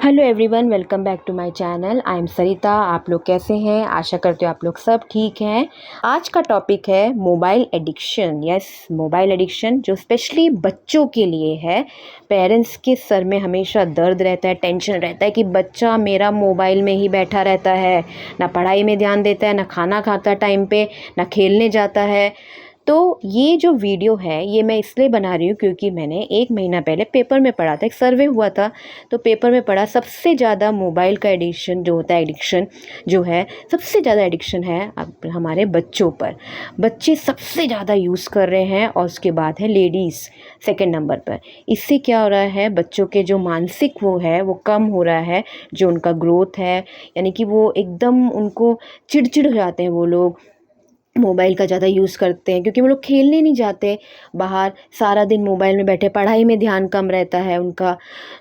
Hello everyone, welcome back to my channel. I am Sarita. आप लोग कैसे हैं? आशा करते हो आप लोग सब ठीक हैं। आज का टॉपिक है mobile addiction. Yes, mobile addiction जो स्पेशली बच्चों के लिए है। पेरेंट्स के सर में हमेशा दर्द रहता है, टेंशन रहता है कि बच्चा मेरा मोबाइल में ही बैठा रहता है, ना पढ़ाई में ध्यान देता है, ना खाना खाता टाइम पे, ना खेलने जाता है। तो ये जो वीडियो है ये मैं इसलिए बना रही हूँ क्योंकि मैंने 1 महीना पहले पेपर में पढ़ा था, एक सर्वे हुआ था। तो पेपर में पढ़ा सबसे ज़्यादा मोबाइल का एडिक्शन जो होता है, एडिक्शन जो है सबसे ज़्यादा एडिक्शन है अब हमारे बच्चों पर। बच्चे सबसे ज़्यादा यूज़ कर रहे हैं और उसके बाद है लेडीज़ सेकंड नंबर पर। इससे क्या हो रहा है, बच्चों के जो मानसिक वो है वो कम हो रहा है, जो उनका ग्रोथ है, यानी कि वो एकदम उनको चिड़चिड़ हो जाते हैं। वो लोग मोबाइल का ज़्यादा यूज़ करते हैं क्योंकि वो लोग खेलने नहीं जाते बाहर, सारा दिन मोबाइल में बैठे, पढ़ाई में ध्यान कम रहता है उनका।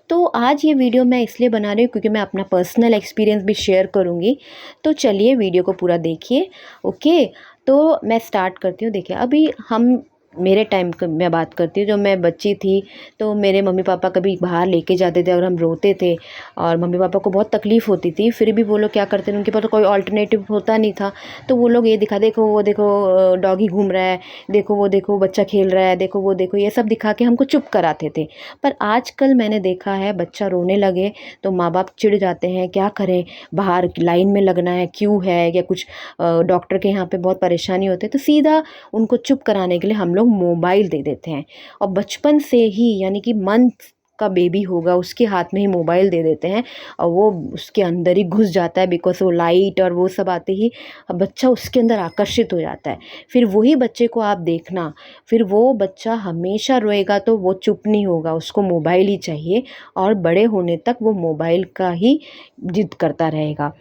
तो आज ये वीडियो मैं इसलिए बना रही हूँ क्योंकि मैं अपना पर्सनल एक्सपीरियंस भी शेयर करूँगी। तो चलिए वीडियो को पूरा देखिए। ओके, तो मैं स्टार्ट करती हूँ। देखिए, अभी हम मेरे टाइम की मैं बात करती हूँ, जब मैं बच्ची थी तो मेरे मम्मी पापा कभी बाहर लेके जाते थे और हम रोते थे और मम्मी पापा को बहुत तकलीफ़ होती थी। फिर भी वो लोग क्या करते थे, उनके पास तो कोई ऑल्टरनेटिव होता नहीं था। तो वो लोग ये दिखा, देखो वो देखो डॉगी घूम रहा है, देखो वो देखो बच्चा खेल रहा है, देखो वो देखो, ये सब दिखा के हमको चुप कराते थे। पर आजकल मैंने देखा है बच्चा रोने लगे तो माँ बाप चिढ़ जाते हैं। क्या करें, बाहर लाइन में लगना है, क्यों है, या कुछ डॉक्टर के यहाँ पे बहुत परेशानी होती है, तो सीधा उनको चुप कराने के लिए हम लोग मोबाइल दे देते हैं। और बचपन से ही, यानी कि मंथ का बेबी होगा उसके हाथ में ही मोबाइल दे देते हैं और वो उसके अंदर ही घुस जाता है। बिकॉज वो लाइट और वो सब आते ही बच्चा उसके अंदर आकर्षित हो जाता है। फिर वही बच्चे को आप देखना, फिर वो बच्चा हमेशा रोएगा तो वो चुप नहीं होगा, उसको मोबाइल ही चाहिए और बड़े होने तक वो मोबाइल का ही जिद करता रहेगा।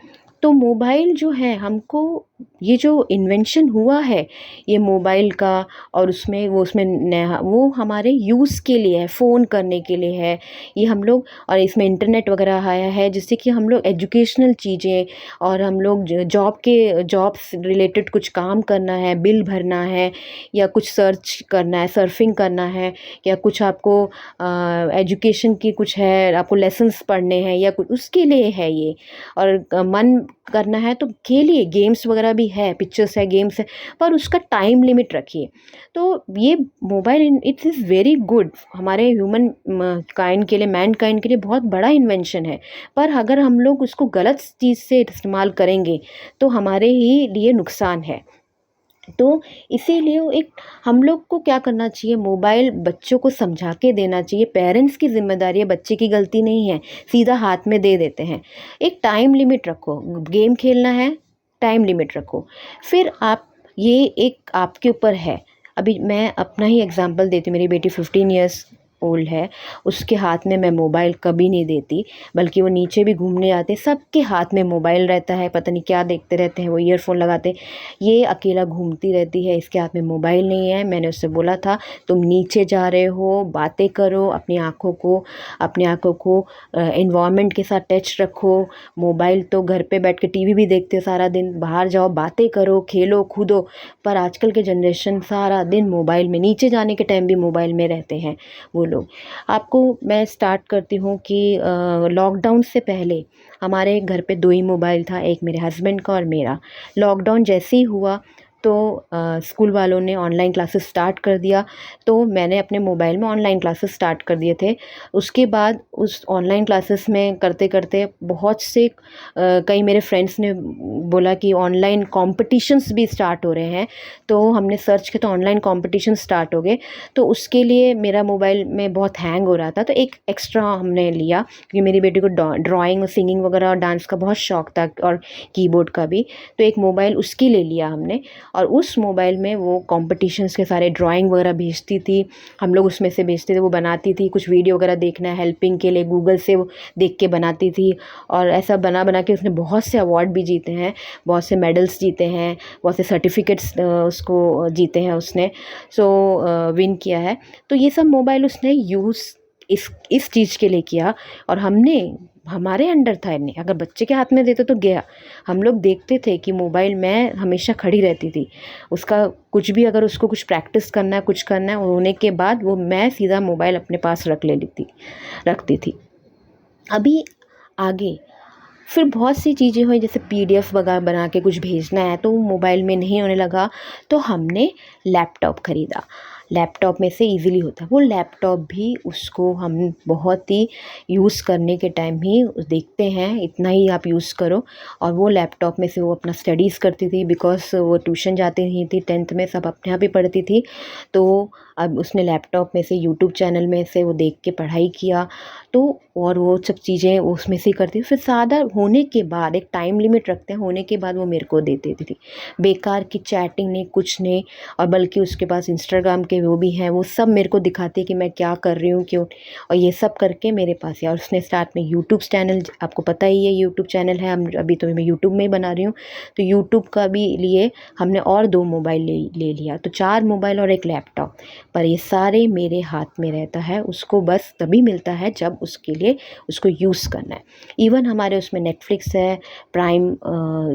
तो मोबाइल जो है, हमको ये जो इन्वेंशन हुआ है ये मोबाइल का, और उसमें वो हमारे यूज़ के लिए है, फ़ोन करने के लिए है ये हम लोग। और इसमें इंटरनेट वगैरह आया है जिससे कि हम लोग एजुकेशनल चीज़ें, और हम लोग जॉब से रिलेटेड कुछ काम करना है, बिल भरना है, या कुछ सर्च करना है, सर्फिंग करना है, या कुछ आपको एजुकेशन की कुछ है, आपको लेसन्स पढ़ने हैं या कुछ, उसके लिए है ये। और मन करना है तो खेलिए, गेम्स वगैरह भी है, पिक्चर्स है, गेम्स है, पर उसका टाइम लिमिट रखिए। तो ये mobile it is very good हमारे ह्यूमन काइंड के लिए, मैन काइंड के लिए बहुत बड़ा इन्वेंशन है। पर अगर हम लोग उसको गलत चीज़ से इस्तेमाल करेंगे तो हमारे ही लिए नुकसान है। तो इसीलिए एक हम लोग को क्या करना चाहिए, मोबाइल बच्चों को समझा के देना चाहिए। पेरेंट्स की जिम्मेदारी है, बच्चे की गलती नहीं है, सीधा हाथ में दे देते हैं। एक टाइम लिमिट रखो, गेम खेलना है टाइम लिमिट रखो। फिर आप, ये एक आपके ऊपर है। अभी मैं अपना ही एग्जांपल देती हूँ। मेरी बेटी 15 ईयर्स ओल्ड है, उसके हाथ में मैं मोबाइल कभी नहीं देती, बल्कि वो नीचे भी घूमने जाते सबके हाथ में मोबाइल रहता है, पता नहीं क्या देखते रहते हैं, वो ईयरफोन लगाते, ये अकेला घूमती रहती है, इसके हाथ में मोबाइल नहीं है। मैंने उससे बोला था तुम नीचे जा रहे हो, बातें करो, अपनी आँखों को एनवायरनमेंट के साथ टच रखो। मोबाइल तो घर पे बैठ के टीवी भी देखते हो सारा दिन, बाहर जाओ, बातें करो, खेलो कूदो। पर आजकल के जनरेशन सारा दिन मोबाइल में, नीचे जाने के टाइम भी मोबाइल में रहते हैं वो लोग। आपको मैं स्टार्ट करती हूँ कि लॉकडाउन से पहले हमारे घर पे 2 ही मोबाइल था, एक मेरे हस्बैंड का और मेरा। लॉकडाउन जैसे ही हुआ तो स्कूल वालों ने ऑनलाइन क्लासेस स्टार्ट कर दिया, तो मैंने अपने मोबाइल में ऑनलाइन क्लासेस स्टार्ट कर दिए थे। उसके बाद उस ऑनलाइन क्लासेस में करते करते बहुत से कई मेरे फ्रेंड्स ने बोला कि ऑनलाइन कॉम्पिटिशन्स भी स्टार्ट हो रहे हैं। तो हमने सर्च किया तो ऑनलाइन कॉम्पिटिशन स्टार्ट हो गए। तो उसके लिए मेरा मोबाइल में बहुत हैंग हो रहा था, तो एक एक्स्ट्रा हमने लिया क्योंकि मेरी बेटी को ड्राइंग और सिंगिंग वगैरह और डांस का बहुत शौक था, और कीबोर्ड का भी। तो एक मोबाइल उसके लिए लिया हमने, और उस मोबाइल में वो कॉम्पिटिशन्स के सारे ड्राइंग वगैरह भेजती थी, हम लोग उसमें से भेजते थे, वो बनाती थी। कुछ वीडियो वगैरह देखना है हेल्पिंग के लिए, गूगल से वो देख के बनाती थी। और ऐसा बना बना के उसने बहुत से अवार्ड भी जीते हैं, बहुत से मेडल्स जीते हैं, बहुत से सर्टिफिकेट्स उसको जीते हैं उसने। सो विन किया है। तो ये सब मोबाइल उसने यूज़ इस चीज़ के लिए किया, और हमारे अंडर था नहीं। अगर बच्चे के हाथ में देते तो गया। हम लोग देखते थे कि मोबाइल, मैं हमेशा खड़ी रहती थी, उसका कुछ भी, अगर उसको कुछ प्रैक्टिस करना है, कुछ करना है, होने के बाद वो मैं सीधा मोबाइल अपने पास रखती थी। अभी आगे फिर बहुत सी चीज़ें हुई, जैसे पीडीएफ वगैरह बना के कुछ भेजना है तो मोबाइल में नहीं होने लगा, तो हमने लैपटॉप ख़रीदा। लैपटॉप में से इजीली होता है वो लैपटॉप भी, उसको हम बहुत ही यूज़ करने के टाइम ही देखते हैं इतना ही आप यूज़ करो। और वो लैपटॉप में से वो अपना स्टडीज़ करती थी, बिकॉज़ वो ट्यूशन जाती नहीं थी, 10th में सब अपने आप ही पढ़ती थी। तो अब उसने लैपटॉप में से यूट्यूब चैनल में से वो देख के पढ़ाई किया, तो और वो सब चीज़ें उसमें से ही करती थी। फिर ज़्यादा होने के बाद एक टाइम लिमिट रखते हैं, होने के बाद वो मेरे को दे देती थी। बेकार की चैटिंग नहीं, कुछ नहीं। और बल्कि उसके पास इंस्टाग्राम के वो भी हैं, वो सब मेरे को दिखाती है कि मैं क्या कर रही हूँ, क्यों, और ये सब करके मेरे पास है। और उसने स्टार्ट में यूट्यूब चैनल, आपको पता ही है यूट्यूब चैनल है, हम अभी तो मैं यूट्यूब में ही बना रही हूँ, तो यूट्यूब का भी लिए हमने और 2 मोबाइल ले लिया, तो 4 मोबाइल और 1 लैपटॉप। पर ये सारे मेरे हाथ में रहता है, उसको बस तभी मिलता है जब उसके लिए उसको यूज़ करना है। इवन हमारे उसमें नेटफ्लिक्स है, प्राइम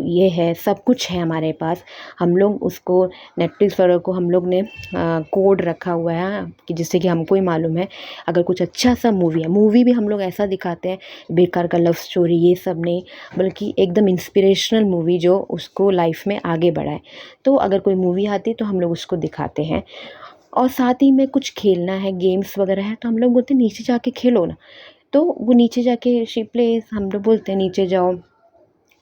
ये है, सब कुछ है हमारे पास। हम लोग उसको नेटफ्लिक्स वालों को हम लोग ने कोड रखा हुआ है कि जिससे कि हमको ही मालूम है अगर कुछ अच्छा सा मूवी है, मूवी भी हम लोग ऐसा दिखाते हैं, बेकार का लव स्टोरी ये सब नहीं, बल्कि एकदम इंस्पिरेशनल मूवी जो उसको लाइफ में आगे बढ़ाए। तो अगर कोई मूवी आती तो हम लोग उसको दिखाते हैं। और साथ ही में कुछ खेलना है, गेम्स वगैरह है, तो हम लोग बोलते हैं नीचे जाके खेलो ना, तो वो नीचे जाके शी प्लेस, हम लोग बोलते हैं नीचे जाओ,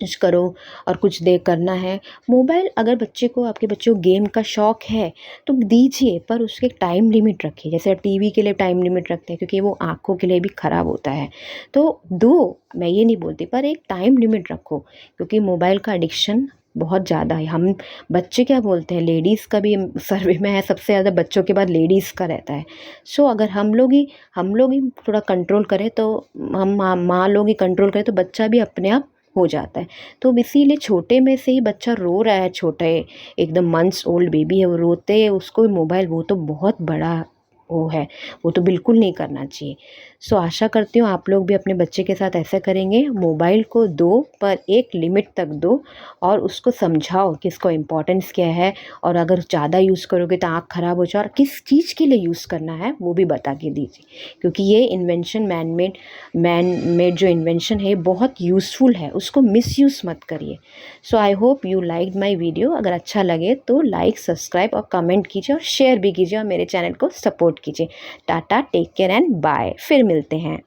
कुछ करो और कुछ देर करना है। मोबाइल अगर बच्चे को, आपके बच्चे को गेम का शौक़ है तो दीजिए, पर उसके एक टाइम लिमिट रखिए। जैसे टीवी के लिए टाइम लिमिट रखते हैं क्योंकि वो आँखों के लिए भी ख़राब होता है, तो दो, मैं ये नहीं बोलती, पर एक टाइम लिमिट रखो, क्योंकि मोबाइल का एडिक्शन बहुत ज़्यादा है। हम बच्चे क्या बोलते हैं, लेडीज़ का भी सर्वे में है, सबसे ज़्यादा बच्चों के बाद लेडीज़ का रहता है। सो अगर हम लोग ही थोड़ा कंट्रोल करें, तो हम माँ लोग ही कंट्रोल करें, तो बच्चा भी अपने आप हो जाता है। तो इसीलिए छोटे में से ही बच्चा रो रहा है, छोटे एकदम मंथ्स ओल्ड बेबी है, वो रोते हैं, उसको मोबाइल, वो तो बहुत बड़ा वो है, वो तो बिल्कुल नहीं करना चाहिए। सो आशा करती हूँ आप लोग भी अपने बच्चे के साथ ऐसा करेंगे। मोबाइल को दो, पर एक लिमिट तक दो, और उसको समझाओ कि इसका इम्पोर्टेंस क्या है, और अगर ज़्यादा यूज़ करोगे तो आँख ख़राब हो जाए, और किस चीज़ के लिए यूज़ करना है वो भी बता के दीजिए, क्योंकि ये इन्वेंशन मैन मेड जो इन्वेंशन है बहुत यूज़फुल है, उसको मिसयूज़ मत करिए। So I hope you like my video. अगर अच्छा लगे तो लाइक, सब्सक्राइब और कमेंट कीजिए, और शेयर भी कीजिए, और मेरे चैनल को सपोर्ट कीजिए। Tata, take care and bye, फिर मिलते हैं।